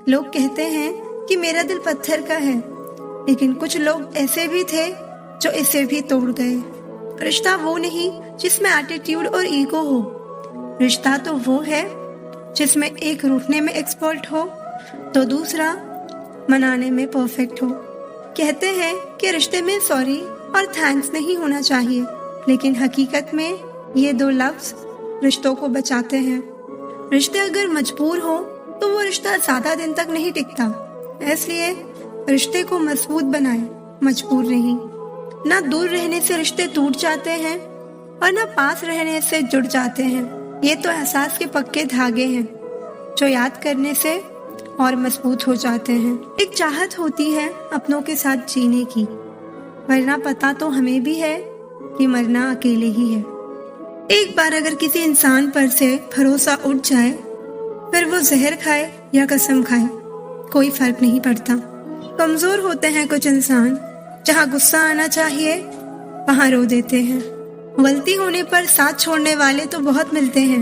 लोग कहते हैं कि मेरा दिल पत्थर का है, लेकिन कुछ लोग ऐसे भी थे जो इसे भी तोड़ गए। रिश्ता वो नहीं जिसमें एटीट्यूड और ईगो हो। रिश्ता तो वो है जिसमें एक रूठने में एक्सपर्ट हो तो दूसरा मनाने में परफेक्ट हो। कहते हैं कि रिश्ते में सॉरी और थैंक्स नहीं होना चाहिए, लेकिन हकीकत में ये दो लफ्ज रिश्तों को बचाते हैं। रिश्ते अगर मजबूर हो तो वो रिश्ता ज्यादा दिन तक नहीं टिकता। इसलिए रिश्ते को मजबूत बनाए, मजबूर नहीं। ना दूर रहने से रिश्ते टूट जाते हैं और ना पास रहने से जुड़ जाते हैं। ये तो एहसास के पक्के धागे हैं जो याद करने से और मजबूत हो जाते हैं। एक चाहत होती है अपनों के साथ जीने की, वरना पता तो हमें भी है कि मरना अकेले ही है। एक बार अगर किसी इंसान पर से भरोसा उठ जाए, फिर वो जहर खाए या कसम खाए, कोई फर्क नहीं पड़ता। कमजोर होते हैं कुछ इंसान, जहाँ गुस्सा आना चाहिए वहाँ रो देते हैं। गलती होने पर साथ छोड़ने वाले तो बहुत मिलते हैं,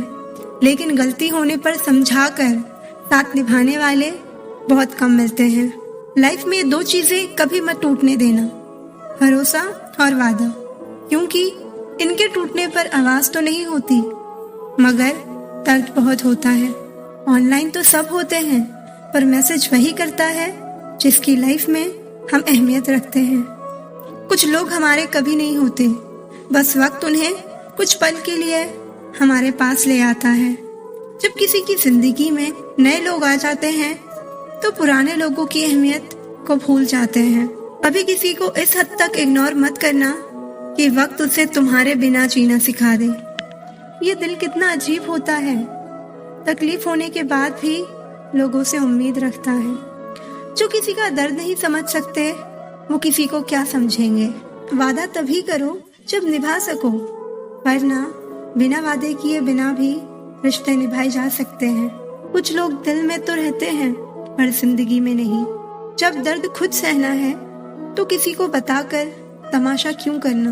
लेकिन गलती होने पर समझा कर साथ निभाने वाले बहुत कम मिलते हैं। लाइफ में दो चीजें कभी मत टूटने देना, भरोसा और वादा, क्योंकि इनके टूटने पर आवाज तो नहीं होती मगर दर्द बहुत होता है। ऑनलाइन तो सब होते हैं, पर मैसेज वही करता है जिसकी लाइफ में हम अहमियत रखते हैं। कुछ लोग हमारे कभी नहीं होते, बस वक्त उन्हें कुछ पल के लिए हमारे पास ले आता है। जब किसी की जिंदगी में नए लोग आ जाते हैं तो पुराने लोगों की अहमियत को भूल जाते हैं। अभी किसी को इस हद तक इग्नोर मत करना कि वक्त उसे तुम्हारे बिना जीना सिखा दे। ये दिल कितना अजीब होता है, तकलीफ होने के बाद भी लोगों से उम्मीद रखता है। जो किसी का दर्द नहीं समझ सकते वो किसी को क्या समझेंगे। वादा तभी करो जब निभा सको, वरना बिना वादे किए बिना भी रिश्ते निभाए जा सकते हैं। कुछ लोग दिल में तो रहते हैं पर जिंदगी में नहीं। जब दर्द खुद सहना है तो किसी को बताकर तमाशा क्यों करना।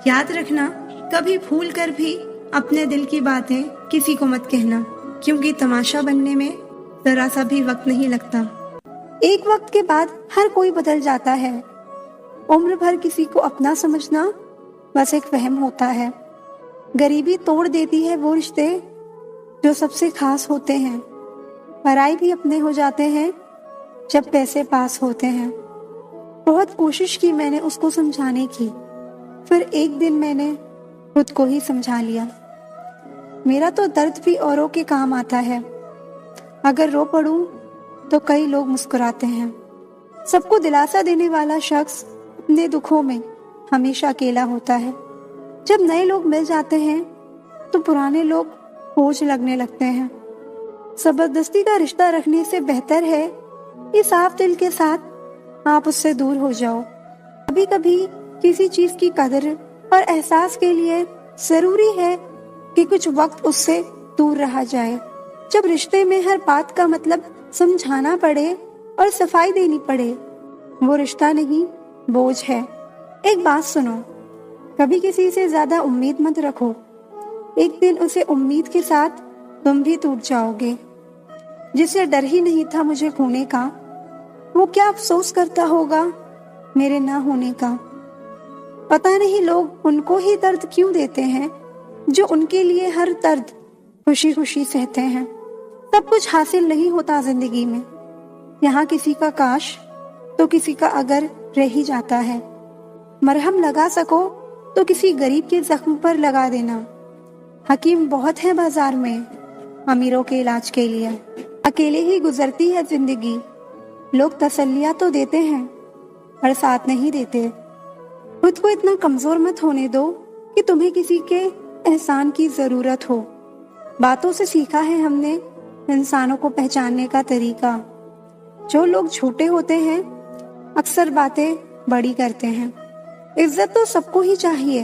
याद रखना, कभी भूल कर भी अपने दिल की बातें किसी को मत कहना, क्योंकि तमाशा बनने में जरा सा भी वक्त नहीं लगता। एक वक्त के बाद हर कोई बदल जाता है। उम्र भर किसी को अपना समझना बस एक वहम होता है। गरीबी तोड़ देती है वो रिश्ते जो सबसे खास होते हैं। पराई भी अपने हो जाते हैं जब पैसे पास होते हैं। बहुत कोशिश की मैंने उसको समझाने की, फिर एक दिन मैंने खुद को ही समझा लिया। मेरा तो दर्द भी औरों के काम आता है। अगर रो पड़ूं तो कई लोग मुस्कुराते हैं। सबको दिलासा देने वाला शख्स अपने दुखों में हमेशा अकेला होता है। जब नए लोग मिल जाते हैं तो पुराने लोग बोझ लगने लगते हैं। जबरदस्ती का रिश्ता रखने से बेहतर है कि साफ दिल के साथ आप उससे दूर हो जाओ। कभी कभी किसी चीज की कदर और एहसास के लिए जरूरी है कि कुछ वक्त उससे दूर रहा जाए। जब रिश्ते में हर बात का मतलब समझाना पड़े और सफाई देनी पड़े, वो रिश्ता नहीं बोझ है। एक बात सुनो, कभी किसी से ज्यादा उम्मीद मत रखो। एक दिन उसे उम्मीद के साथ तुम भी टूट जाओगे। जिसे डर ही नहीं था मुझे खोने का, वो क्या अफसोस करता होगा मेरे ना होने का। पता नहीं लोग उनको ही दर्द क्यों देते हैं जो उनके लिए हर दर्द खुशी खुशी सहते हैं। सब कुछ हासिल नहीं होता जिंदगी में। यहाँ किसी का काश तो किसी का अगर रह ही जाता है। मरहम लगा सको तो किसी गरीब के जख्म पर लगा देना। हकीम बहुत है बाजार में अमीरों के इलाज के लिए। अकेले ही गुजरती है जिंदगी। लोग तसल्लियां तो देते हैं पर साथ नहीं देते। खुद को इतना कमजोर मत होने दो कि तुम्हें किसी के एहसान की जरूरत हो। बातों से सीखा है हमने इंसानों को पहचानने का तरीका। जो लोग छोटे होते हैं अक्सर बातें बड़ी करते हैं। इज्जत तो सबको ही चाहिए,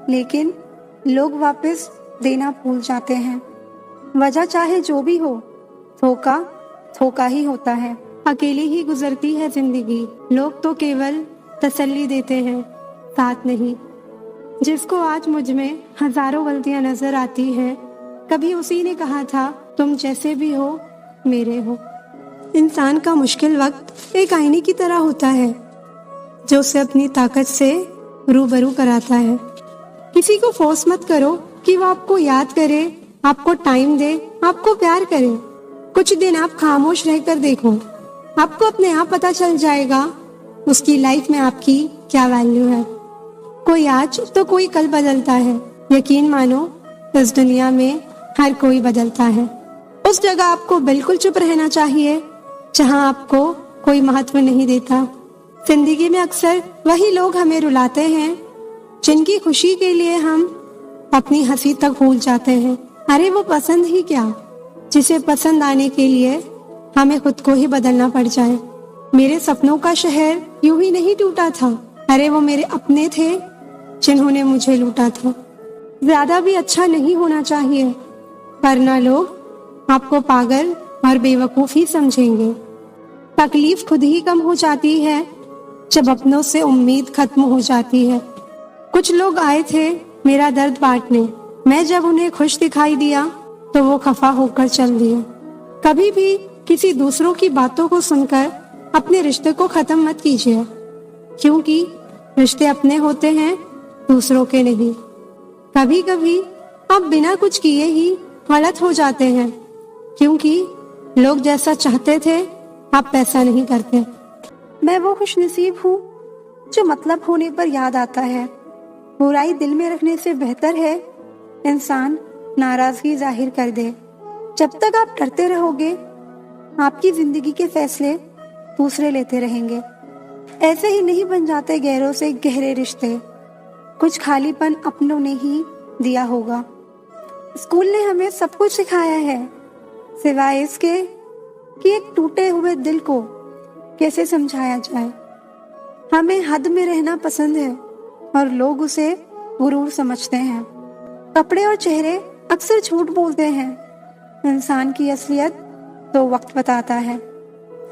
लेकिन लोग वापस देना भूल जाते हैं। वजह चाहे जो भी हो, धोखा धोखा ही होता है। अकेली ही गुजरती है जिंदगी। लोग तो केवल तसल्ली देते हैं, साथ नहीं। जिसको आज मुझ में हजारों गलतियां नजर आती हैं, कभी उसी ने कहा था तुम जैसे भी हो मेरे हो। इंसान का मुश्किल वक्त एक आईने की तरह होता है जो उसे अपनी ताकत से रूबरू कराता है। किसी को फोर्स मत करो कि वो आपको याद करे, आपको टाइम दे, आपको प्यार करे। कुछ दिन आप खामोश रहकर देखो, आपको अपने आप पता चल जाएगा उसकी लाइफ में आपकी क्या वैल्यू है। कोई आज तो कोई कल बदलता है। यकीन मानो, इस दुनिया में हर कोई बदलता है। उस जगह आपको बिल्कुल चुप रहना चाहिए जहां आपको कोई महत्व नहीं देता। जिंदगी में अक्सर वही लोग हमें रुलाते हैं जिनकी खुशी के लिए हम अपनी हंसी तक भूल जाते हैं। अरे वो पसंद ही क्या, जिसे पसंद आने के लिए हमें खुद को ही बदलना पड़ जाए। मेरे सपनों का शहर यूं ही नहीं टूटा था। अरे वो मेरे अपने थे जिन्होंने मुझे लूटा था। ज्यादा भी अच्छा नहीं होना चाहिए, वरना लोग आपको पागल और बेवकूफ ही समझेंगे। तकलीफ खुद ही कम हो जाती है जब अपनों से उम्मीद खत्म हो जाती है। कुछ लोग आए थे मेरा दर्द बांटने, मैं जब उन्हें खुश दिखाई दिया तो वो खफा होकर चल दिए। कभी भी किसी दूसरों की बातों को सुनकर अपने रिश्ते को खत्म मत कीजिए, क्योंकि रिश्ते अपने होते हैं, दूसरों के नहीं। कभी कभी आप बिना कुछ किए ही गलत हो जाते हैं, क्योंकि लोग जैसा चाहते थे आप वैसा नहीं करते। मैं वो खुशनसीब हूँ जो मतलब होने पर याद आता है। बुराई दिल में रखने से बेहतर है इंसान नाराजगी जाहिर कर दे। जब तक आप डरते रहोगे, आपकी जिंदगी के फैसले दूसरे लेते रहेंगे। ऐसे ही नहीं बन जाते गहरों से गहरे रिश्ते। कुछ खालीपन अपनों ने ही दिया होगा। स्कूल ने हमें सब कुछ सिखाया है, सिवाय इसके कि एक टूटे हुए दिल को कैसे समझाया जाए। हमें हद में रहना पसंद है और लोग उसे गुरूर समझते हैं। कपड़े और चेहरे अक्सर झूठ बोलते हैं, इंसान की असलियत तो वक्त बताता है।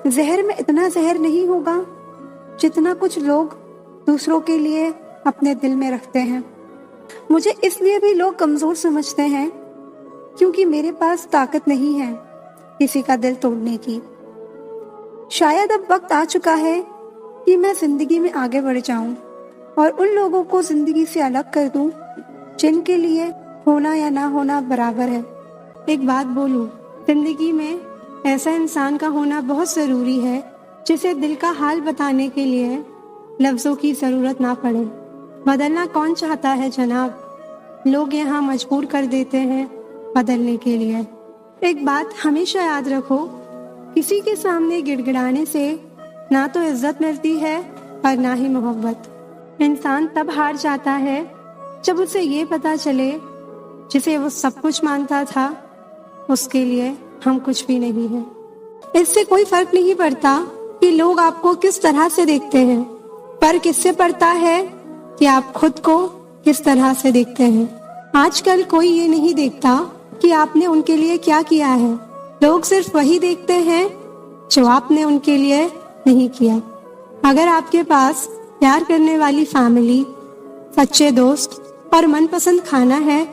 जहर में इतना जहर नहीं होगा जितना कुछ लोग दूसरों के लिए अपने दिल में रखते हैं। मुझे इसलिए भी लोग कमजोर समझते हैं क्योंकि मेरे पास ताकत नहीं है किसी का दिल तोड़ने की। शायद अब वक्त आ चुका है कि मैं जिंदगी में आगे बढ़ जाऊं और उन लोगों को जिंदगी से अलग कर दूं जिनके लिए होना या ना होना बराबर है। एक बात बोलूं, जिंदगी में ऐसा इंसान का होना बहुत जरूरी है जिसे दिल का हाल बताने के लिए लफ्जों की जरूरत ना पड़े। बदलना कौन चाहता है जनाब, लोग यहाँ मजबूर कर देते हैं बदलने के लिए। एक बात हमेशा याद रखो, किसी के सामने गिड़गिड़ाने से ना तो इज्जत मिलती है और ना ही मोहब्बत। इंसान तब हार जाता है जब उसे ये पता चले जिसे वो सब कुछ मानता था उसके लिए हम कुछ भी नहीं है। इससे कोई फर्क नहीं पड़ता कि लोग आपको किस तरह से देखते हैं, फर्क इससे पड़ता है कि आप खुद को किस तरह से देखते हैं। आजकल कोई ये नहीं देखता कि आपने उनके लिए क्या किया है, लोग सिर्फ वही देखते हैं जो आपने उनके लिए नहीं किया। अगर आपके पास प्यार करने वाली फैमिली, सच्चे दोस्त और मनपसंद खाना है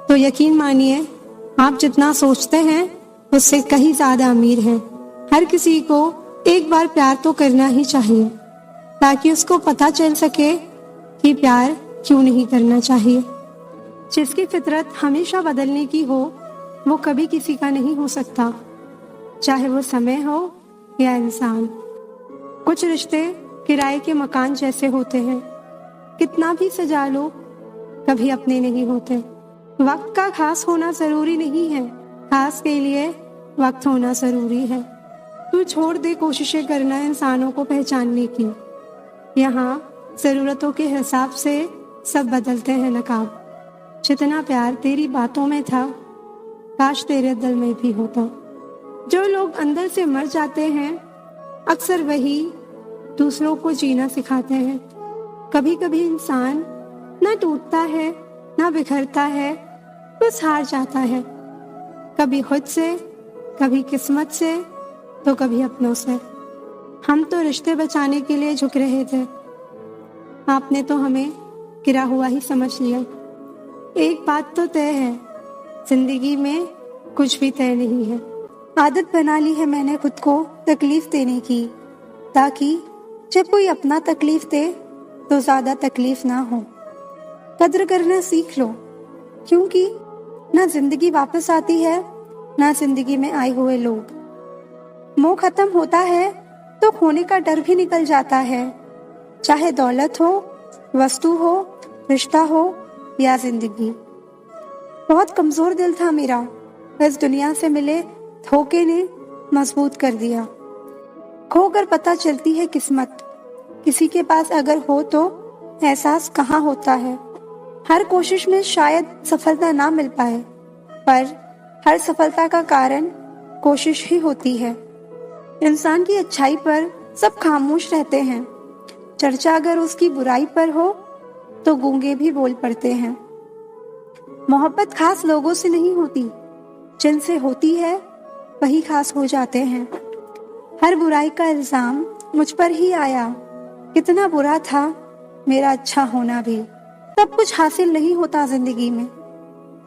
तो यकीन मानिए आप जितना सोचते हैं उससे कहीं ज्यादा अमीर हैं। हर किसी को एक बार प्यार तो करना ही चाहिए ताकि उसको पता चल सके कि प्यार क्यों नहीं करना चाहिए। जिसकी फितरत हमेशा बदलने की हो वो कभी किसी का नहीं हो सकता, चाहे वो समय हो या इंसान। कुछ रिश्ते किराए के मकान जैसे होते हैं, कितना भी सजा लो कभी अपने नहीं होते। वक्त का खास होना जरूरी नहीं है, खास के लिए वक्त होना जरूरी है। तू छोड़ दे कोशिशें करना इंसानों को पहचानने की। यहाँ जरूरतों के हिसाब से सब बदलते हैं नकाब। जितना प्यार तेरी बातों में था काश तेरे दिल में भी होता। जो लोग अंदर से मर जाते हैं अक्सर वही दूसरों को जीना सिखाते हैं। कभी कभी इंसान ना टूटता है ना बिखरता है, बस हार जाता है, कभी खुद से, कभी किस्मत से, तो कभी अपनों से। हम तो रिश्ते बचाने के लिए झुक रहे थे, आपने तो हमें गिरा हुआ ही समझ लिया। एक बात तो तय है, जिंदगी में कुछ भी तय नहीं है। आदत बना ली है मैंने खुद को तकलीफ देने की, ताकि जब कोई अपना तकलीफ दे तो ज्यादा तकलीफ ना हो। कद्र करना सीख लो, क्योंकि ना जिंदगी वापस आती है, ना जिंदगी में आए हुए लोग। मोह खत्म होता है तो खोने का डर भी निकल जाता है, चाहे दौलत हो, वस्तु हो, रिश्ता हो या जिंदगी। बहुत कमजोर दिल था मेरा, इस दुनिया से मिले धोखे ने मजबूत कर दिया। खोकर पता चलती है किस्मत, किसी के पास अगर हो तो एहसास कहाँ होता है। हर कोशिश में शायद सफलता ना मिल पाए, पर हर सफलता का कारण कोशिश ही होती है। इंसान की अच्छाई पर सब खामोश रहते हैं, चर्चा अगर उसकी बुराई पर हो तो गूंगे भी बोल पड़ते हैं। मोहब्बत खास लोगों से नहीं होती, जिनसे होती है वही खास हो जाते हैं। हर बुराई का इल्जाम मुझ पर ही आया, कितना बुरा था मेरा अच्छा होना भी। सब कुछ हासिल नहीं होता जिंदगी में,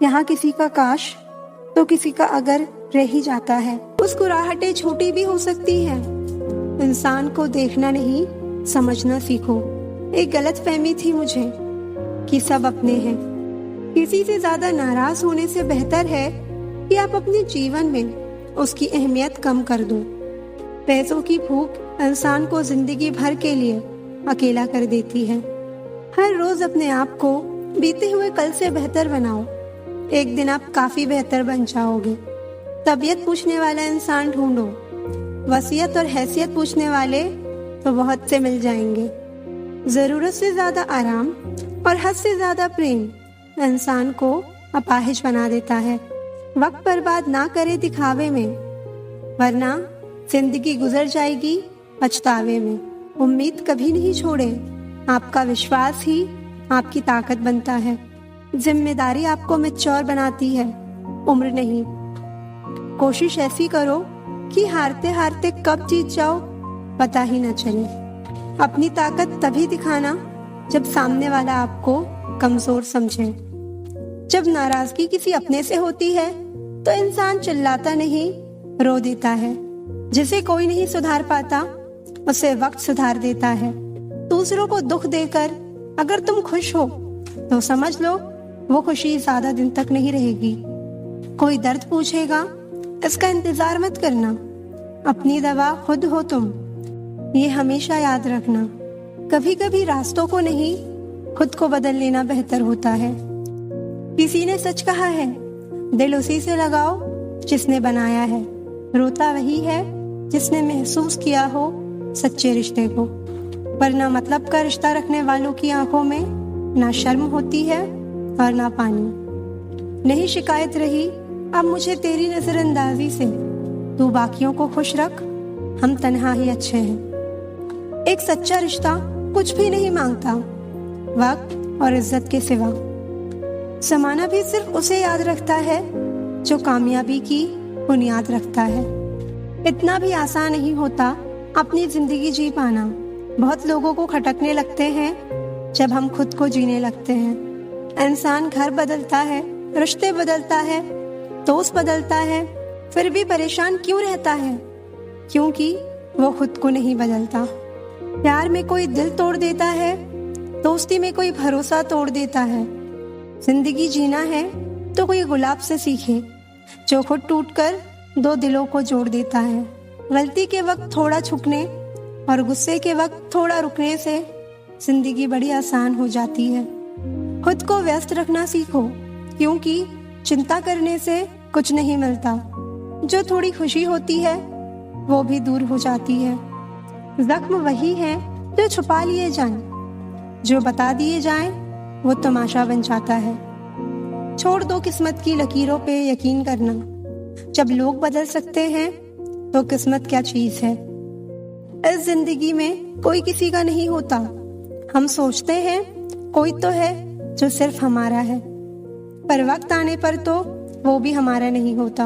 यहाँ किसी का काश तो किसी का अगर रह ही जाता है। मुस्कुराहटें छोटी भी हो सकती हैं, इंसान को देखना नहीं समझना सीखो। एक गलतफहमी थी मुझे कि सब अपने हैं। किसी से ज्यादा नाराज होने से बेहतर है कि आप अपने जीवन में उसकी अहमियत कम कर दो। पैसों की भूख इंसान को जिंदगी भर के लिए अकेला कर देती है। हर रोज अपने आप को बीते हुए कल से बेहतर बनाओ, एक दिन आप काफी बेहतर बन जाओगे। तबीयत पूछने वाला इंसान ढूंढो, वसीयत और हैसियत पूछने वाले तो बहुत से मिल जाएंगे। जरूरत से ज्यादा आराम और हद से ज्यादा प्रेम इंसान को अपाहिज बना देता है। वक्त बर्बाद ना करे दिखावे में, वरना जिंदगी गुजर जाएगी पछतावे में। उम्मीद कभी नहीं छोड़े, आपका विश्वास ही आपकी ताकत बनता है। जिम्मेदारी आपको मैच्योर बनाती है, उम्र नहीं। कोशिश ऐसी करो कि हारते हारते कब जीत जाओ पता ही न चले। अपनी ताकत तभी दिखाना जब सामने वाला आपको कमजोर समझे। जब नाराजगी किसी अपने से होती है तो इंसान चिल्लाता नहीं, रो देता है। जिसे कोई नहीं सुधार पाता उसे वक्त सुधार देता है। दूसरों को दुख देकर अगर तुम खुश हो तो समझ लो वो खुशी ज्यादा दिन तक नहीं रहेगी। कोई दर्द पूछेगा, इसका इंतजार मत करना, अपनी दवा खुद हो तुम, ये हमेशा याद रखना। कभी कभी रास्तों को नहीं, खुद को बदल लेना बेहतर होता है। किसी ने सच कहा है, दिल उसी से लगाओ जिसने बनाया है। रोता वही है जिसने महसूस किया हो सच्चे रिश्ते को। वरना मतलब का रिश्ता रखने वालों की आंखों में ना शर्म होती है और ना पानी। नहीं शिकायत रही अब मुझे तेरी नजरअंदाजी से, तू बाकियों को खुश रख, हम तन्हा ही अच्छे हैं। एक सच्चा रिश्ता कुछ भी नहीं मांगता वक्त और इज्जत के सिवा। जमाना भी सिर्फ उसे याद रखता है जो कामयाबी की बुनियाद रखता है। इतना भी आसान नहीं होता अपनी जिंदगी जी पाना। बहुत लोगों को खटकने लगते हैं जब हम खुद को जीने लगते हैं। इंसान घर बदलता है, रिश्ते बदलता है, दोस्त बदलता है, फिर भी परेशान क्यों रहता है? क्योंकि वो खुद को नहीं बदलता। प्यार में कोई दिल तोड़ देता है, दोस्ती में कोई भरोसा तोड़ देता है। जिंदगी जीना है तो कोई गुलाब से सीखे जो खुद टूटकर दो दिलों को जोड़ देता है। गलती के वक्त थोड़ा झुकने और गुस्से के वक्त थोड़ा रुकने से जिंदगी बड़ी आसान हो जाती है। खुद को व्यस्त रखना सीखो, क्योंकि चिंता करने से कुछ नहीं मिलता। जो थोड़ी खुशी होती है वो भी दूर हो जाती है। जख्म वही है जो छुपा लिए जाएं, जो बता दिए जाएं वो तमाशा बन जाता है। छोड़ दो किस्मत की लकीरों पे यकीन करना। जब लोग बदल सकते हैं तो किस्मत क्या चीज है। इस जिंदगी में कोई किसी का नहीं होता। हम सोचते हैं कोई तो है जो सिर्फ हमारा है, पर वक्त आने पर तो वो भी हमारा नहीं होता।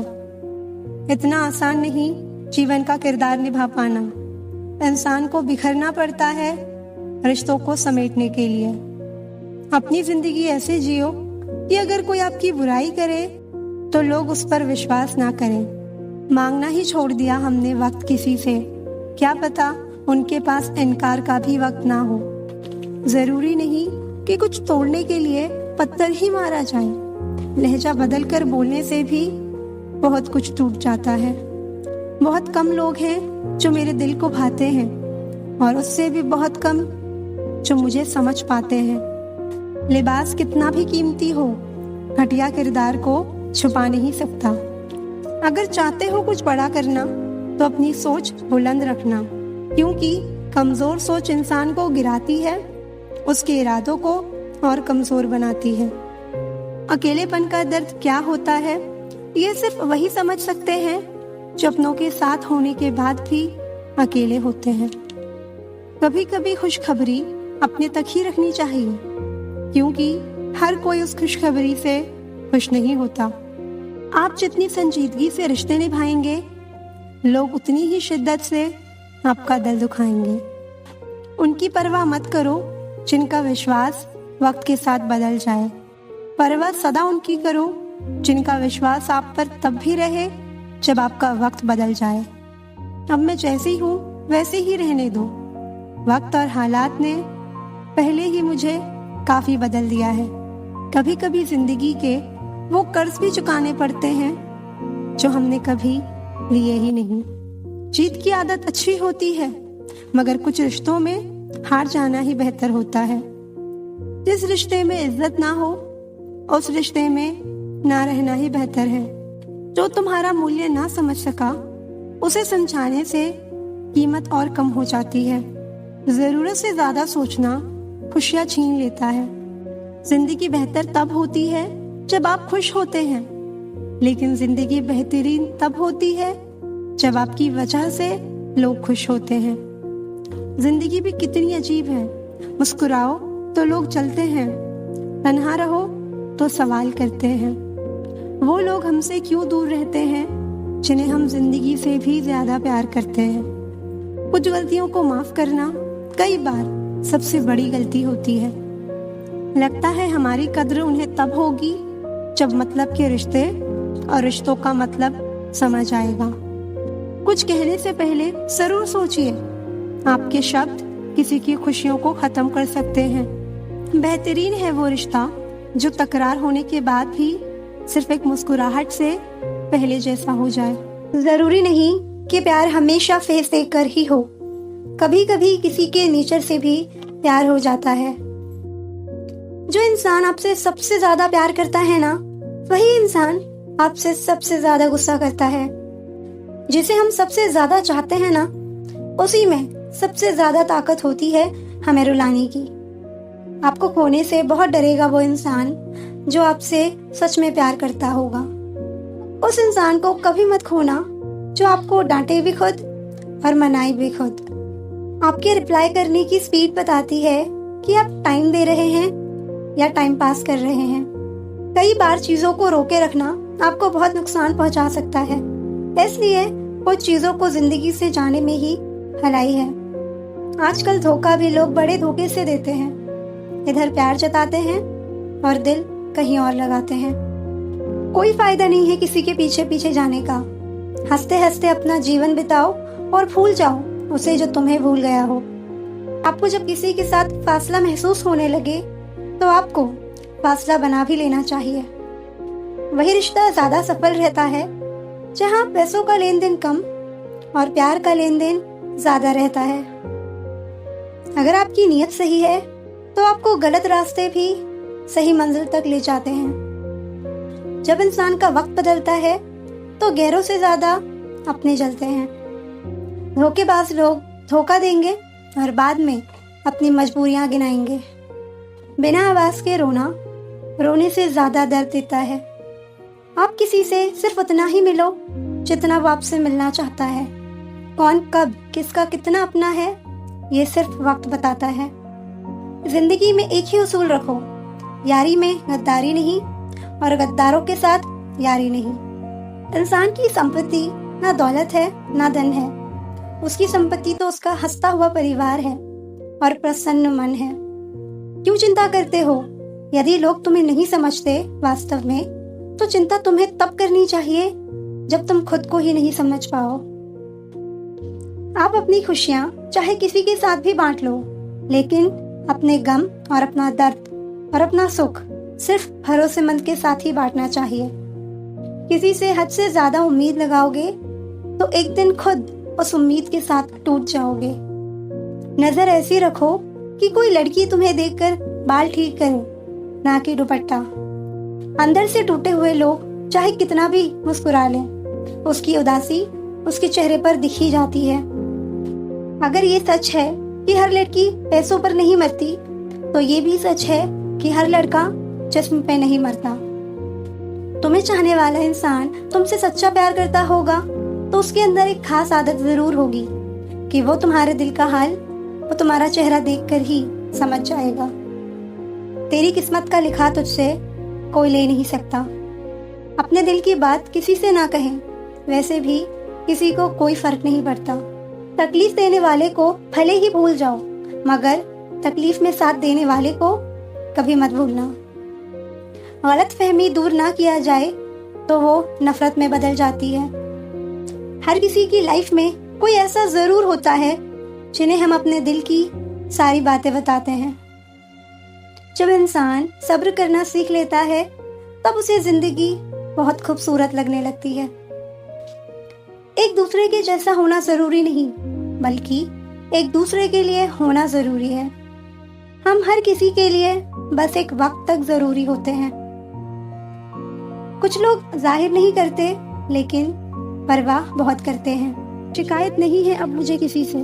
इतना आसान नहीं जीवन का किरदार निभा पाना। इंसान को बिखरना पड़ता है रिश्तों को समेटने के लिए। अपनी जिंदगी ऐसे जियो कि अगर कोई आपकी बुराई करे तो लोग उस पर विश्वास ना करें। मांगना ही छोड़ दिया हमने वक्त किसी से, क्या पता उनके पास इनकार का भी वक्त ना हो। जरूरी नहीं कि कुछ तोड़ने के लिए पत्थर ही मारा जाए, लहजा बदल कर बोलने से भी बहुत कुछ टूट जाता है। बहुत कम लोग हैं जो मेरे दिल को भाते हैं, और उससे भी बहुत कम जो मुझे समझ पाते हैं। लिबास कितना भी कीमती हो, घटिया किरदार को छुपा नहीं सकता। अगर चाहते हो कुछ बड़ा करना तो अपनी सोच बुलंद रखना, क्योंकि कमजोर सोच इंसान को गिराती है, उसके इरादों को और कमजोर बनाती है। अकेलेपन का दर्द क्या होता है, ये सिर्फ वही समझ सकते हैं जो अपनों के साथ होने के बाद भी अकेले होते हैं। कभी कभी खुशखबरी अपने तक ही रखनी चाहिए, क्योंकि हर कोई उस खुशखबरी से खुश नहीं होता। आप जितनी संजीदगी से रिश्ते निभाएंगे, लोग उतनी ही शिद्दत से आपका दिल दुखाएंगे। उनकी परवाह मत करो जिनका विश्वास वक्त के साथ बदल जाए, परवाह सदा उनकी करो जिनका विश्वास आप पर तब भी रहे जब आपका वक्त बदल जाए। अब मैं जैसी हूँ वैसे ही रहने दो, वक्त और हालात ने पहले ही मुझे काफी बदल दिया है। कभी कभी जिंदगी के वो कर्ज भी चुकाने पड़ते हैं जो हमने कभी लिए ही नहीं। जीत की आदत अच्छी होती है, मगर कुछ रिश्तों में हार जाना ही बेहतर होता है। जिस रिश्ते में इज्जत ना हो, उस रिश्ते में ना रहना ही बेहतर है। जो तुम्हारा मूल्य ना समझ सका, उसे समझाने से कीमत और कम हो जाती है। जरूरत से ज्यादा सोचना खुशियां छीन लेता है। जिंदगी बेहतर तब होती है जब आप खुश होते हैं, लेकिन जिंदगी बेहतरीन तब होती है जब आपकी वजह से लोग खुश होते हैं। जिंदगी भी कितनी अजीब है, मुस्कुराओ तो लोग चलते हैं, तन्हा रहो तो सवाल करते हैं। वो लोग हमसे क्यों दूर रहते हैं जिन्हें हम जिंदगी से भी ज्यादा प्यार करते हैं। कुछ गलतियों को माफ करना कई बार सबसे बड़ी गलती होती है। लगता है हमारी कद्र उन्हें तब होगी जब मतलब के रिश्ते और रिश्तों का मतलब समझ आएगा। कुछ कहने से पहले जरूर सोचिए, आपके शब्द किसी की खुशियों को खत्म कर सकते हैं। बेहतरीन है वो रिश्ता जो तकरार होने के बाद भी सिर्फ एक मुस्कुराहट से पहले जैसा हो जाए। जरूरी नहीं कि प्यार हमेशा फेस देखकर ही हो, कभी कभी किसी के नेचर से भी प्यार हो जाता है। जो इंसान आपसे सबसे ज्यादा प्यार करता है ना, वही इंसान आपसे सबसे ज्यादा गुस्सा करता है। जिसे हम सबसे ज्यादा चाहते हैं ना, उसी में सबसे ज्यादा ताकत होती है हमें रुलाने की। आपको खोने से बहुत डरेगा वो इंसान जो आपसे सच में प्यार करता होगा। उस इंसान को कभी मत खोना जो आपको डांटे भी खुद और मनाए भी खुद। आपके रिप्लाई करने की स्पीड बताती है कि आप टाइम दे रहे हैं या टाइम पास कर रहे हैं। कई बार चीजों को रोके रखना आपको बहुत नुकसान पहुंचा सकता है, इसलिए कुछ चीजों को जिंदगी से जाने में ही भलाई है। आजकल धोखा भी लोग बड़े धोखे से देते हैं। इधर प्यार जताते हैं और दिल कहीं और लगाते हैं। कोई फायदा नहीं है किसी के पीछे पीछे जाने का। हंसते हंसते अपना जीवन बिताओ और भूल जाओ उसे जो तुम्हें भूल गया हो। आपको जब किसी के साथ फासला महसूस होने लगे तो आपको फासला बना भी लेना चाहिए। वही रिश्ता ज्यादा सफल रहता है जहाँ पैसों का लेन देन कम और प्यार का लेन देन ज्यादा रहता है। अगर आपकी नीयत सही है तो आपको गलत रास्ते भी सही मंजिल तक ले जाते हैं। जब इंसान का वक्त बदलता है तो गैरों से ज्यादा अपने जलते हैं। धोखेबाज लोग धोखा देंगे और बाद में अपनी मजबूरियां गिनाएंगे। बिना आवाज के रोना रोने से ज्यादा दर्द देता है। आप किसी से सिर्फ उतना ही मिलो जितना वो आपसे मिलना चाहता है। कौन कब किसका कितना अपना है, ये सिर्फ वक्त बताता है। जिंदगी में एक ही उसूल रखो, यारी में गद्दारी नहीं और गद्दारों के साथ यारी नहीं। इंसान की संपत्ति ना दौलत है ना धन है, उसकी संपत्ति तो उसका हंसता हुआ परिवार है और प्रसन्न मन है। क्यों चिंता करते हो? यदि लोग तुम्हें नहीं समझते वास्तव में, तो चिंता तुम्हें तब करनी चाहिए जब तुम खुद को ही नहीं समझ पाओ। आप अपनी खुशियां चाहे किसी के साथ भी बांट लो, लेकिन अपने गम और अपना दर्द और अपना सुख सिर्फ भरोसेमंद के साथ ही बांटना चाहिए। किसी से हद से ज्यादा उम्मीद लगाओगे तो एक दिन खुद उस उम्मीद के साथ टूट जाओगे। नजर ऐसी रखो कि कोई लड़की तुम्हें देखकर बाल ठीक करे, ना कि दुपट्टा। अंदर से टूटे हुए लोग चाहे कितना भी मुस्कुरा लें, उसकी उदासी उसके चेहरे पर दिख ही जाती है। अगर ये सच है कि हर लड़की पैसों पर नहीं मरती, तो ये भी सच है कि हर लड़का जिस्म पे नहीं मरता। तुम्हें चाहने वाला इंसान तुमसे सच्चा प्यार करता होगा तो उसके अंदर एक खास आदत जरूर होगी कि वो तुम्हारे दिल का हाल वो तुम्हारा चेहरा देखकर ही समझ जाएगा। तेरी किस्मत का लिखा तुझसे कोई ले नहीं सकता। अपने दिल की बात किसी से ना कहें, वैसे भी किसी को कोई फर्क नहीं पड़ता। तकलीफ देने वाले को भले ही भूल जाओ, मगर तकलीफ में साथ देने वाले को कभी मत भूलना। गलत फहमी दूर ना किया जाए तो वो नफरत में बदल जाती है। हर किसी की लाइफ में कोई ऐसा जरूर होता है जिन्हें हम अपने दिल की सारी बातें बताते हैं। जब इंसान सब्र करना सीख लेता है तब उसे जिंदगी बहुत खूबसूरत लगने लगती है। एक दूसरे के जैसा होना जरूरी नहीं, बल्कि एक दूसरे के लिए होना जरूरी है। हम हर किसी के लिए बस एक वक्त तक जरूरी होते हैं। कुछ लोग जाहिर नहीं करते, लेकिन परवाह बहुत करते हैं। शिकायत नहीं है अब मुझे किसी से,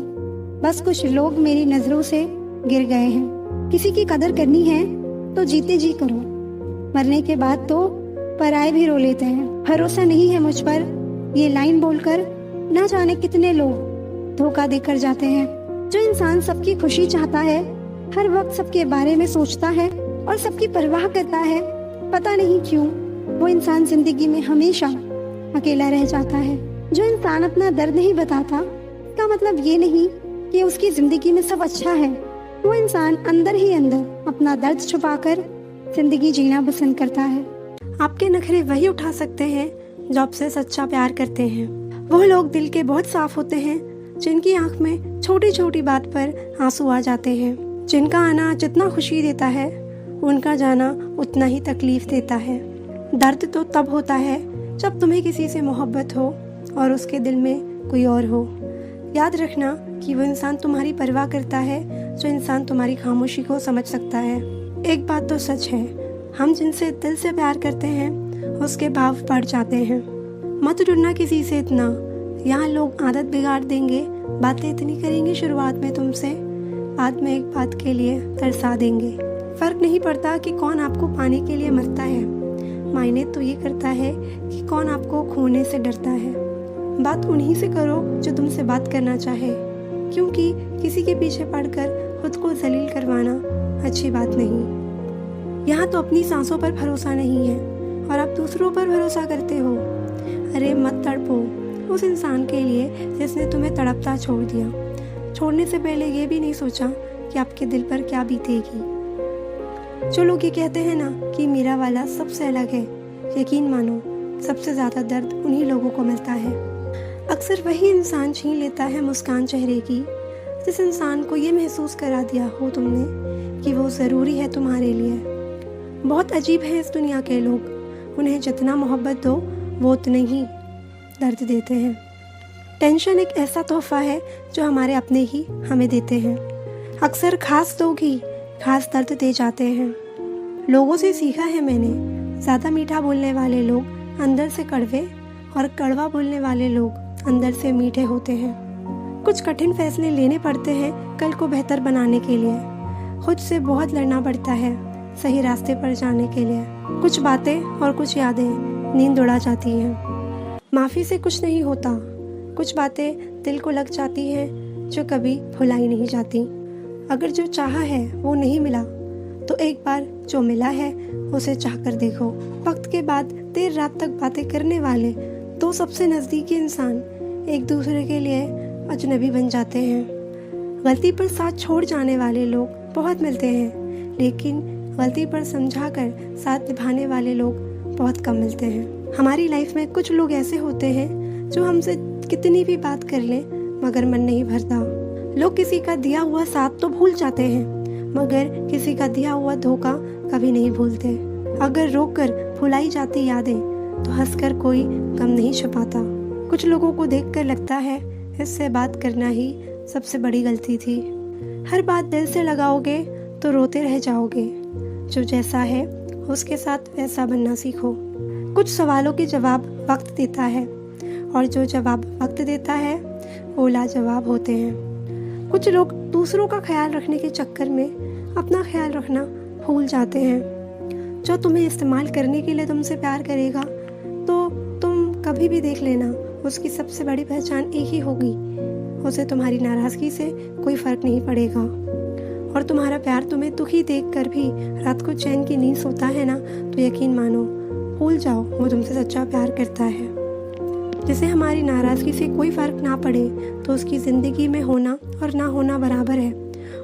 बस कुछ लोग मेरी नजरों से गिर गए हैं। किसी की कदर करनी है तो जीते जी करो, मरने के बाद तो पराए भी रो लेते हैं। भरोसा नहीं है मुझ पर, ये लाइन बोलकर ना जाने कितने लोग धोखा देकर जाते हैं। जो इंसान सबकी खुशी चाहता है, हर वक्त सबके बारे में सोचता है और सबकी परवाह करता है, पता नहीं क्यों वो इंसान जिंदगी में हमेशा अकेला रह जाता है। जो इंसान अपना दर्द नहीं बताता, इसका मतलब ये नहीं कि उसकी जिंदगी में सब अच्छा है। वो इंसान अंदर ही अंदर अपना दर्द छुपाकर जिंदगी जीना पसंद करता है। आपके नखरे वही उठा सकते हैं जो आपसे सच्चा प्यार करते हैं। वो लोग दिल के बहुत साफ होते हैं जिनकी आंख में छोटी छोटी बात पर आंसू आ जाते हैं। जिनका आना जितना खुशी देता है, उनका जाना उतना ही तकलीफ देता है। दर्द तो तब होता है जब तुम्हें किसी से मोहब्बत हो और उसके दिल में कोई और हो। याद रखना कि वो इंसान तुम्हारी परवाह करता है जो इंसान तुम्हारी खामोशी को समझ सकता है। एक बात तो सच है, हम जिनसे दिल से प्यार करते हैं उसके भाव बढ़ जाते हैं। मत डरना किसी से इतना, यहाँ लोग आदत बिगाड़ देंगे, बातें इतनी करेंगे शुरुआत में तुमसे, बाद में एक बात के लिए तरसा देंगे। फर्क नहीं पड़ता कि कौन आपको पाने के लिए मरता है, मायने तो ये करता है कि कौन आपको खोने से डरता है। बात उन्हीं से करो जो तुमसे बात करना चाहे, क्योंकि किसी के पीछे पड़कर खुद को जलील करवाना अच्छी बात नहीं। यहाँ तो अपनी सांसों पर भरोसा नहीं है और आप दूसरों पर भरोसा करते हो। अरे मत तड़पो उस इंसान के लिए जिसने तुम्हें तड़पता छोड़ दिया। छोड़ने से पहले ये भी नहीं सोचा कि आपके दिल पर क्या बीतेगी। जो लोग ये कहते हैं ना कि मेरा वाला सबसे अलग है, यकीन मानो सबसे ज़्यादा दर्द उन्हीं लोगों को मिलता है। अक्सर वही इंसान छीन लेता है मुस्कान चेहरे की, जिस इंसान को ये महसूस करा दिया हो तुमने कि वो ज़रूरी है तुम्हारे लिए। बहुत अजीब है इस दुनिया के लोग, उन्हें जितना मोहब्बत दो वो उतने ही दर्द देते हैं। टेंशन एक ऐसा तोहफा है जो हमारे अपने ही हमें देते हैं। अक्सर खास लोग ही खास दर्द दे जाते हैं। लोगों से सीखा है मैंने, ज़्यादा मीठा बोलने वाले लोग अंदर से कड़वे और कड़वा बोलने वाले लोग अंदर से मीठे होते हैं। कुछ कठिन फैसले लेने पड़ते हैं कल को बेहतर बनाने के लिए। खुद से बहुत लड़ना पड़ता है सही रास्ते पर जाने के लिए। कुछ बातें और कुछ यादें नींद उड़ा जाती हैं। माफ़ी से कुछ नहीं होता, कुछ बातें दिल को लग जाती हैं जो कभी भुलाई नहीं जाती। अगर जो चाहा है वो नहीं मिला तो एक बार जो मिला है उसे चाह कर देखो। वक्त के बाद देर रात तक बातें करने वाले दो सबसे नज़दीकी इंसान एक दूसरे के लिए अजनबी बन जाते हैं। गलती पर साथ छोड़ जाने वाले लोग बहुत मिलते हैं, लेकिन गलती पर समझाकर साथ निभाने वाले लोग बहुत कम मिलते हैं। हमारी लाइफ में कुछ लोग ऐसे होते हैं जो हमसे कितनी भी बात कर लें मगर मन नहीं भरता। लोग किसी का दिया हुआ साथ तो भूल जाते हैं मगर किसी का दिया हुआ धोखा कभी नहीं भूलते। अगर रोक कर भुलाई जाती यादें तो हंसकर कोई गम नहीं छुपाता। कुछ लोगों को देखकर लगता है इससे बात करना ही सबसे बड़ी गलती थी। हर बात दिल से लगाओगे तो रोते रह जाओगे। जो जैसा है उसके साथ वैसा बनना सीखो। कुछ सवालों के जवाब वक्त देता है और जो जवाब वक्त देता है वो लाजवाब होते हैं। कुछ लोग दूसरों का ख्याल रखने के चक्कर में अपना ख्याल रखना भूल जाते हैं। जो तुम्हें इस्तेमाल करने के लिए तुमसे प्यार करेगा तो तुम कभी भी देख लेना उसकी सबसे बड़ी पहचान एक ही होगी। उसे तुम्हारी नाराज़गी से कोई फ़र्क नहीं पड़ेगा। और तुम्हारा प्यार तुम्हें दुखी देखकर भी रात को चैन की नींद सोता है ना, तो यकीन मानो भूल जाओ वो तुमसे सच्चा प्यार करता है। जिसे हमारी नाराज़गी से कोई फ़र्क ना पड़े तो उसकी ज़िंदगी में होना और ना होना बराबर है।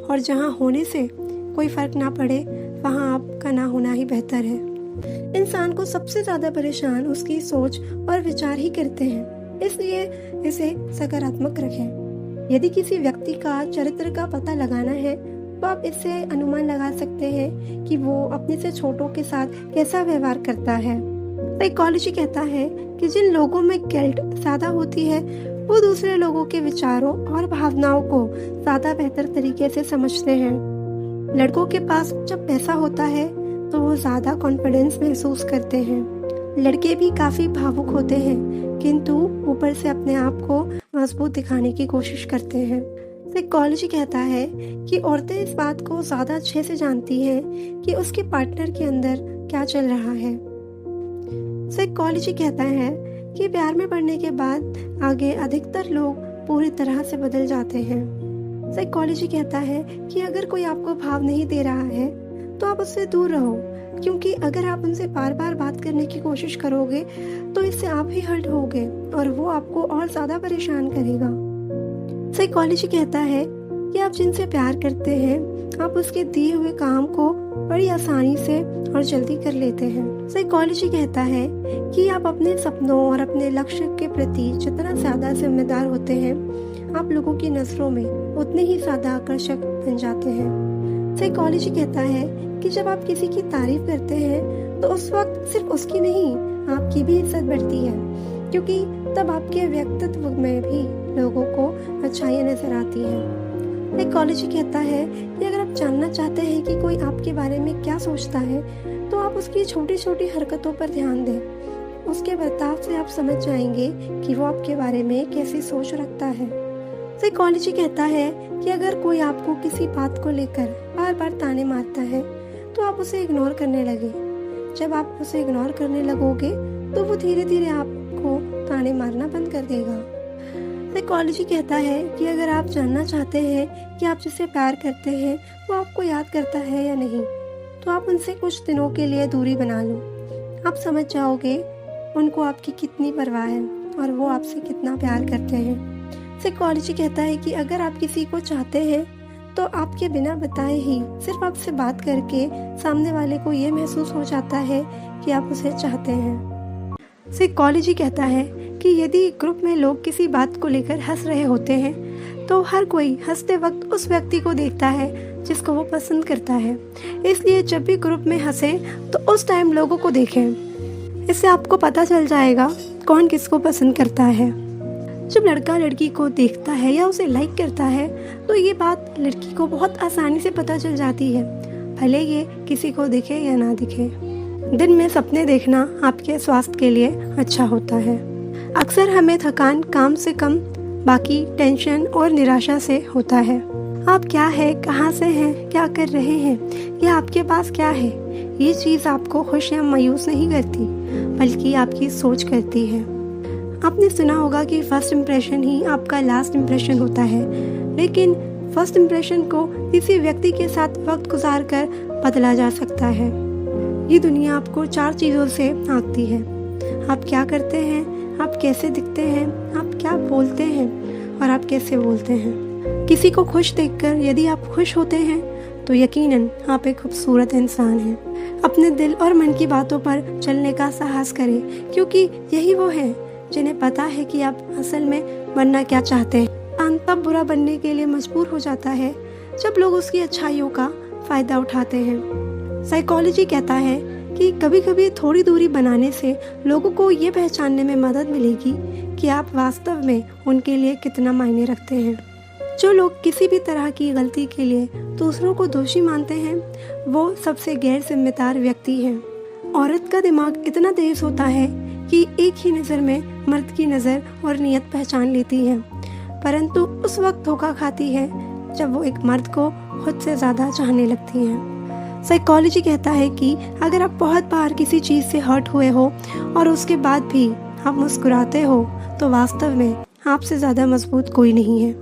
और जहाँ होने से कोई फ़र्क ना पड़े वहाँ आपका ना होना ही बेहतर है। इंसान को सबसे ज़्यादा परेशान उसकी सोच और विचार ही करते हैं, इसलिए इसे सकारात्मक रखें। यदि किसी व्यक्ति का चरित्र का पता लगाना है तो आप इससे अनुमान लगा सकते हैं कि वो अपने से छोटों के साथ कैसा व्यवहार करता है। साइकोलॉजी कहता है कि जिन लोगों में गिल्ट ज़्यादा होती है वो दूसरे लोगों के विचारों और भावनाओं को ज़्यादा बेहतर तरीके से समझते हैं। लड़कों के पास जब पैसा होता है तो वो ज़्यादा कॉन्फिडेंस महसूस करते हैं। लड़के भी काफ़ी भावुक होते हैं किंतु ऊपर से अपने आप को मजबूत दिखाने की कोशिश करते हैं। साइकोलॉजी कहता है कि औरतें इस बात को ज़्यादा अच्छे से जानती हैं कि उसके पार्टनर के अंदर क्या चल रहा है। साइकोलॉजी कहता है कि प्यार में पड़ने के बाद आगे अधिकतर लोग पूरी तरह से बदल जाते हैं। साइकोलॉजी कहता है कि अगर कोई आपको भाव नहीं दे रहा है तो आप उससे दूर रहो, क्योंकि अगर आप उनसे बार बार बात करने की कोशिश करोगे तो इससे आप ही हर्ट होगे और वो आपको और ज़्यादा परेशान करेगा। साइकोलॉजी कहता है कि आप जिनसे प्यार करते हैं आप उसके दिए हुए काम को बड़ी आसानी से और जल्दी कर लेते हैं। साइकोलॉजी कहता है कि आप अपने सपनों और अपने लक्ष्य के प्रति जितना ज़्यादा जिम्मेदार होते हैं आप लोगों की नज़रों में उतने ही ज़्यादा आकर्षक बन जाते हैं। साइकोलॉजी कहता है कि जब आप किसी की तारीफ करते हैं तो उस वक्त सिर्फ उसकी नहीं आपकी भी इज्जत बढ़ती है, क्योंकि तब आपके व्यक्तित्व में भी लोगों को अच्छाइयाँ नजर आती हैं। साइकोलॉजी कहता है कि अगर आप जानना चाहते हैं कि कोई आपके बारे में क्या सोचता है तो आप उसकी छोटी छोटी हरकतों पर ध्यान दें। उसके बर्ताव से आप समझ जाएंगे कि वो आपके बारे में कैसी सोच रखता है। साइकोलॉजी कहता है कि अगर कोई आपको किसी बात को लेकर बार बार ताने मारता है तो आप उसे इग्नोर करने लगे। जब आप उसे इग्नोर करने लगोगे तो वो धीरे धीरे आपको ताने मारना बंद कर देगा। साइकोलॉजी कहता है कि अगर आप जानना चाहते हैं कि आप जिससे प्यार करते हैं वो आपको याद करता है या नहीं तो आप उनसे कुछ दिनों के लिए दूरी बना लो। आप समझ जाओगे उनको आपकी कितनी परवाह है और वो आपसे कितना प्यार करते हैं। साइकोलॉजी कहता है कि अगर आप किसी को चाहते हैं तो आपके बिना बताए ही सिर्फ आपसे बात करके सामने वाले को ये महसूस हो जाता है कि आप उसे चाहते हैं। साइकोलॉजी कहता है कि यदि ग्रुप में लोग किसी बात को लेकर हंस रहे होते हैं तो हर कोई हंसते वक्त उस व्यक्ति को देखता है जिसको वो पसंद करता है। इसलिए जब भी ग्रुप में हंसे तो उस टाइम लोगों को देखें। इससे आपको पता चल जाएगा कौन किसको पसंद करता है। जब लड़का लड़की को देखता है या उसे लाइक करता है तो ये बात लड़की को बहुत आसानी से पता चल जाती है, भले ये किसी को दिखे या ना दिखे। दिन में सपने देखना आपके स्वास्थ्य के लिए अच्छा होता है। अक्सर हमें थकान काम से कम बाकी टेंशन और निराशा से होता है। आप क्या है, कहाँ से हैं, क्या कर रहे हैं या आपके पास क्या है, ये चीज़ आपको खुश या मायूस नहीं करती बल्कि आपकी सोच करती है। आपने सुना होगा कि फर्स्ट इम्प्रेशन ही आपका लास्ट इम्प्रेशन होता है, लेकिन फर्स्ट इम्प्रेशन को किसी व्यक्ति के साथ वक्त गुजार कर बदला जा सकता है। ये दुनिया आपको 4 चीज़ों से आंकती है। आप क्या करते हैं, आप कैसे दिखते हैं, आप क्या बोलते हैं और आप कैसे बोलते हैं। किसी को खुश देखकर यदि आप खुश होते हैं तो यकीनन आप एक खूबसूरत इंसान हैं। अपने दिल और मन की बातों पर चलने का साहस करें, क्योंकि यही वो है जिन्हें पता है कि आप असल में बनना क्या चाहते हैं। इंसान तब बुरा बनने के लिए मजबूर हो जाता है जब लोग उसकी अच्छाइयों का फायदा उठाते हैं। साइकोलॉजी कहता है कि कभी कभी थोड़ी दूरी बनाने से लोगों को ये पहचानने में मदद मिलेगी कि आप वास्तव में उनके लिए कितना मायने रखते हैं। जो लोग किसी भी तरह की गलती के लिए दूसरों को दोषी मानते हैं, वो सबसे गैर जिम्मेदार व्यक्ति हैं। औरत का दिमाग इतना तेज होता है कि एक ही नज़र में मर्द की नज़र और नीयत पहचान लेती है, परंतु उस वक्त धोखा खाती है जब वो एक मर्द को खुद से ज़्यादा चाहने लगती हैं। साइकोलॉजी कहता है कि अगर आप बहुत बार किसी चीज़ से हर्ट हुए हो और उसके बाद भी आप मुस्कुराते हो, तो वास्तव में आपसे ज़्यादा मजबूत कोई नहीं है।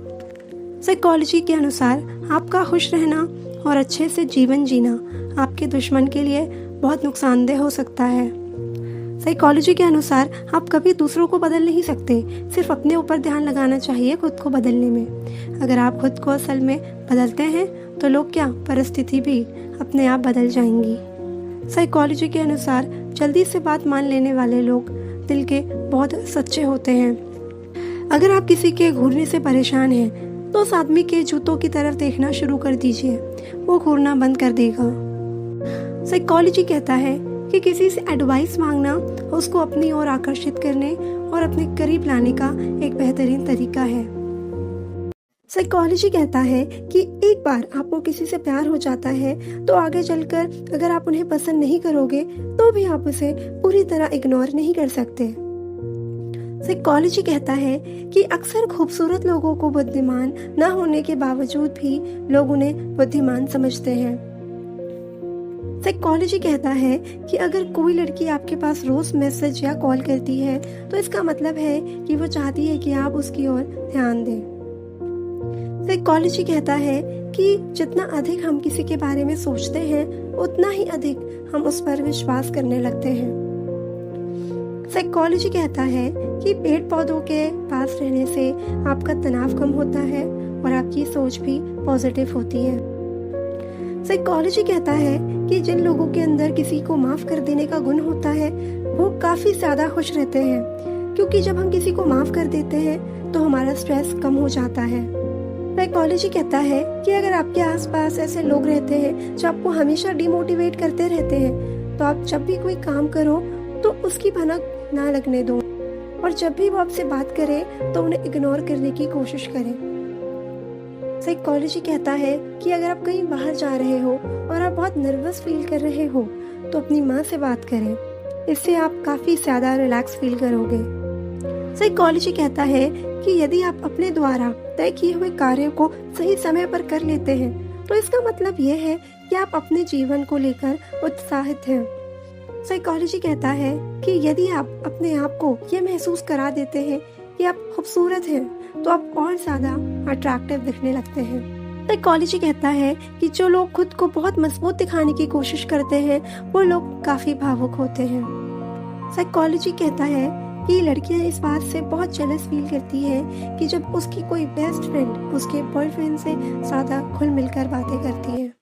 साइकोलॉजी के अनुसार आपका खुश रहना और अच्छे से जीवन जीना आपके दुश्मन के लिए बहुत नुकसानदेह हो सकता है। साइकोलॉजी के अनुसार आप कभी दूसरों को बदल नहीं सकते, सिर्फ अपने ऊपर ध्यान लगाना चाहिए खुद को बदलने में। अगर आप खुद को असल में बदलते हैं तो लोग क्या, परिस्थिति भी अपने आप बदल जाएंगी। साइकोलॉजी के अनुसार जल्दी से बात मान लेने वाले लोग दिल के बहुत सच्चे होते हैं। अगर आप किसी के घूरने से परेशान हैं तो उस आदमी के जूतों की तरफ देखना शुरू कर दीजिए, वो घूरना बंद कर देगा। साइकोलॉजी कहता है कि किसी से एडवाइस मांगना उसको अपनी ओर आकर्षित करने और अपने करीब लाने का एक बेहतरीन तरीका है। साइकोलॉजी कहता है कि एक बार आपको किसी से प्यार हो जाता है तो आगे चलकर अगर आप उन्हें पसंद नहीं करोगे तो भी आप उसे पूरी तरह इग्नोर नहीं कर सकते। साइकोलॉजी कहता है कि अक्सर खूबसूरत लोगों को बुद्धिमान न होने के बावजूद भी लोग उन्हें बुद्धिमान समझते हैं। साइकोलॉजी कहता है कि अगर कोई लड़की आपके पास रोज मैसेज या कॉल करती है तो इसका मतलब है कि वो चाहती है कि आप उसकी ओर ध्यान दें। साइकोलॉजी कहता है कि जितना अधिक हम किसी के बारे में सोचते हैं उतना ही अधिक हम उस पर विश्वास करने लगते हैं। साइकोलॉजी कहता है कि पेड़ पौधों के पास रहने से आपका तनाव कम होता है और आपकी सोच भी पॉजिटिव होती है। साइकोलॉजी कहता है कि जिन लोगों के अंदर किसी को माफ कर देने का गुण होता है वो काफी ज्यादा खुश रहते हैं, क्योंकि जब हम किसी को माफ कर देते हैं तो हमारा स्ट्रेस कम हो जाता है। साइकोलॉजी कहता है कि अगर आपके आसपास ऐसे लोग रहते हैं जो आपको हमेशा डिमोटिवेट करते रहते हैं, तो आप जब भी कोई काम करो तो उसकी भनक ना लगने दो और जब भी वो आपसे बात करे तो उन्हें इग्नोर करने की कोशिश करें। साइकोलॉजी कहता है कि अगर आप कहीं बाहर जा रहे हो और आप बहुत नर्वस फील कर रहे हो तो अपनी माँ से बात करें, इससे आप काफी ज्यादा रिलैक्स फील करोगे। साइकोलॉजी कहता है कि यदि आप अपने द्वारा तय किए हुए कार्य को सही समय पर कर लेते हैं तो इसका मतलब यह है कि आप अपने जीवन को लेकर उत्साहित हैं। साइकोलॉजी कहता है कि यदि आप अपने आप को ये महसूस करा देते हैं कि आप खूबसूरत हैं तो आप और ज्यादा अट्रैक्टिव दिखने लगते हैं। साइकोलॉजी कहता है कि जो लोग खुद को बहुत मजबूत दिखाने की कोशिश करते हैं वो लोग काफी भावुक होते हैं। साइकोलॉजी कहता है कि लड़कियां इस बात से बहुत जेलस फील करती है कि जब उसकी कोई बेस्ट फ्रेंड उसके बॉयफ्रेंड से ज्यादा खुल मिलकर बातें करती है।